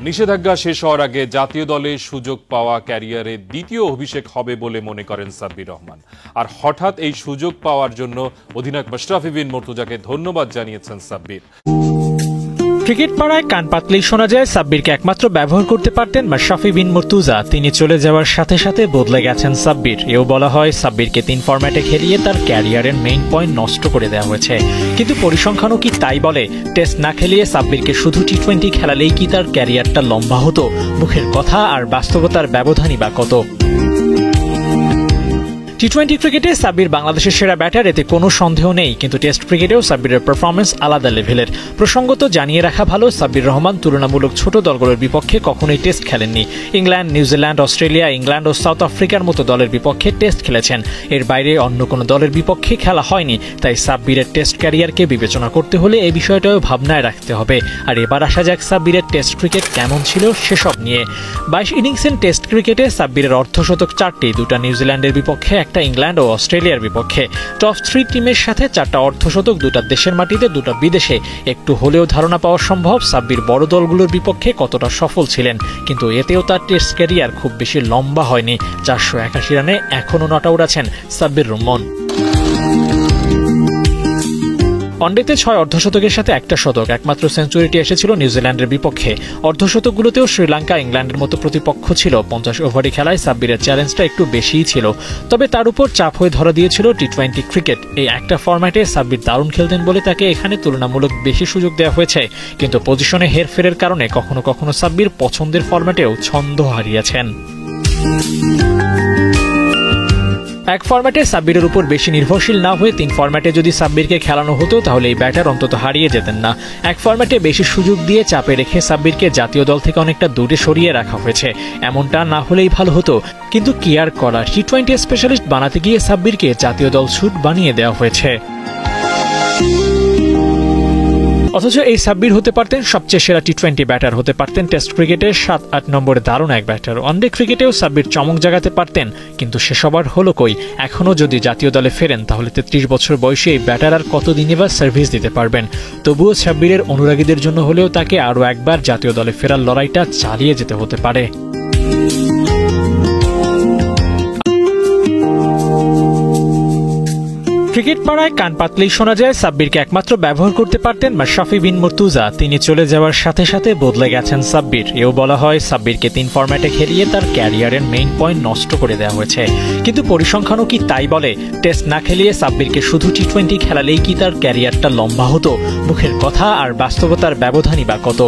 নিষেধাজ্ঞা শেষ হওয়ার আগে জাতীয় দলে সুযোগ পাওয়া ক্যারিয়ারে দ্বিতীয় অভিষেক হবে বলে মনে করেন সাব্বির রহমান। আর হঠাৎ এই সুযোগ পাওয়ার জন্য অধিনায়ক মাশরাফি বিন মুর্তজাকে ধন্যবাদ জানিয়েছেন সাব্বির। ক্রিকেট পাড়ায় কান পাতলেই শোনা যায় সাব্বিরকে একমাত্র ব্যবহার করতে পারতেন মাশরাফি বিন মুর্তজা। তিনি চলে যাওয়ার সাথে সাথে বদলে গেছেন সাব্বির। এও বলা হয় সাব্বিরকে 3 ফরম্যাটে খেলিয়ে তার ক্যারিয়ারের মেইন পয়েন্ট নষ্ট করে দেওয়া হয়েছে। কিন্তু পরিসংখ্যানও কি তাই বলে? টেস্ট না খেলিয়ে সাব্বিরকে শুধু টি20 খেলালেই কি তার ক্যারিয়ারটা লম্বা হতো? মুখের কথা আর বাস্তবতার ব্যবধানই বা কত? টি20 ক্রিকেটে সাব্বির বাংলাদেশের সেরা ব্যাটার, এতে কোনো সন্দেহ নেই। কিন্তু টেস্ট ক্রিকেটেও সাব্বিরের পারফরমেন্স আলাদা লেভেলের। প্রসঙ্গত জানিয়ে রাখা ভালো, সাব্বির রহমান তুলনামূলক ছোট দলগুলোর বিপক্ষে কখনোই test খেলেননি। England, New Zealand, Australia, England ও সাউথ আফ্রিকার মতো দলের বিপক্ষে টেস্ট খেলেছেন। এর বাইরে অন্য কোনো দলের বিপক্ষে খেলা হয়নি। তাই সাব্বিরের টেস্ট ক্যারিয়ারকে বিবেচনা করতে হলে এই বিষয়টাও ভাবনায় রাখতে হবে। আর এবার আসা যাক সাব্বিরের টেস্ট ক্রিকেট কেমন ছিল সেসব নিয়ে। 22 ইনিংসের টেস্ট ক্রিকেটে সাব্বিরের অর্ধশতক 4টি, 2টা নিউজিল্যান্ডের বিপক্ষে, একটা ইংল্যান্ড ও অস্ট্রেলিয়ার বিপক্ষে। টপ 3 টিমের সাথে 4টা অর্ধশতক, 2টা দেশের মাটিতে, 2টা বিদেশে। একটু হলেও ধারণা পাওয়া সম্ভব সাব্বির বড় দলগুলোর বিপক্ষে কতটা সফল ছিলেন। কিন্তু এতেও তার টেস্ট ক্যারিয়ার খুব বেশি লম্বা হয়নি। 481 রানে এখনও নট আউট আছেন সাব্বির রহমান। ওয়ানডেতে 6 অর্ধশতকের সাথে 1টা শতক। একমাত্র সেঞ্চুরিটি এসেছিল নিউজিল্যান্ডের বিপক্ষে। অর্ধশতকগুলোতেও শ্রীলঙ্কা, ইংল্যান্ডের মতো প্রতিপক্ষ ছিল। 50 ওভারি খেলায় সাব্বিরের চ্যালেঞ্জটা একটু বেশিই ছিল। তবে তার উপর চাপ হয়ে ধরা দিয়েছিল টি20 ক্রিকেট। এই একটা ফরম্যাটে সাব্বির দারুণ খেলতেন বলে তাকে এখানে তুলনামূলক বেশি সুযোগ দেওয়া হয়েছে। কিন্তু পজিশনে হেরফেরের কারণে কখনো কখনো সাব্বির পছন্দের ফরম্যাটেও ছন্দ হারিয়েছেন। এক ফরম্যাটে সাব্বিরের উপর বেশি নির্ভরশীল না হয়ে 3 ফরম্যাটে যদি সাব্বিরকে খেলানো হতো তাহলে এই ব্যাটার অন্তত হারিয়ে যেতেন না। এক ফরম্যাটে বেশি সুযোগ দিয়ে চাপে রেখে সাব্বিরকে জাতীয় দল থেকে অনেকটা দূরে সরিয়ে রাখা হয়েছে। এমনটা না হলেই ভালো হতো, কিন্তু কি আর করার। টি20 স্পেশালিস্ট বানাতে গিয়ে সাব্বিরকে জাতীয় দল শুট বানিয়ে দেওয়া হয়েছে। অথচ এই সাব্বির হতে পারতেন সবচেয়ে সেরা টি20 ব্যাটার, হতে পারতেন টেস্ট ক্রিকেটের 7-8 নম্বরে দারুণ এক ব্যাটার। ওয়ানডে ক্রিকেটেও সাব্বির চমক জাগাতে পারতেন। কিন্তু সে সবার হলো কই? এখনও যদি জাতীয় দলে ফেরেন তাহলে 33 বছর বয়সে এই ব্যাটার আর কতদিনই বা সার্ভিস দিতে পারবেন? তবুও সাব্বিরের অনুরাগীদের জন্য হলেও তাকে আরও একবার জাতীয় দলে ফেরার লড়াইটা চালিয়ে যেতে হতে পারে। ক্রিকেট পাড়ায় কান পাতলেই শোনা যায় সাব্বিরকে একমাত্র ব্যবহার করতে পারতেন মাশরাফি বিন মুর্তজা। তিনি চলে যাওয়ার সাথে সাথে বদলে গেছেন সাব্বির। এও বলা হয় সাব্বিরকে 3 ফরম্যাটে খেলিয়ে তার ক্যারিয়ারের মেইন পয়েন্ট নষ্ট করে দেওয়া হয়েছে। কিন্তু পরিসংখ্যানও কি তাই বলে? টেস্ট না খেলিয়ে সাব্বিরকে শুধু টি20 খেলালেই কি তার ক্যারিয়ারটা লম্বা হতো? মুখের কথা আর বাস্তবতার ব্যবধানই বা কত?